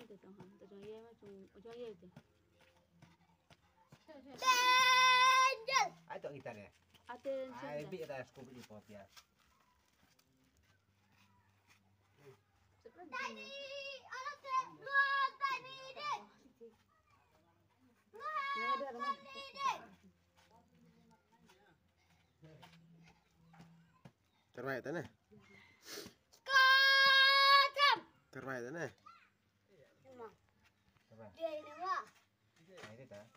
itu tu, tu ye macam macam ye tu. Danger. Ayo kita ni. Attention. Ayo bi kita scoop di pot ya. Tadi orang tu luar tadi dek. Luar tadi dek. Terbaik tak nah? Katam. Terbaik tak nah? Memang. Apa? Dia ini mah. Nah, itu tak.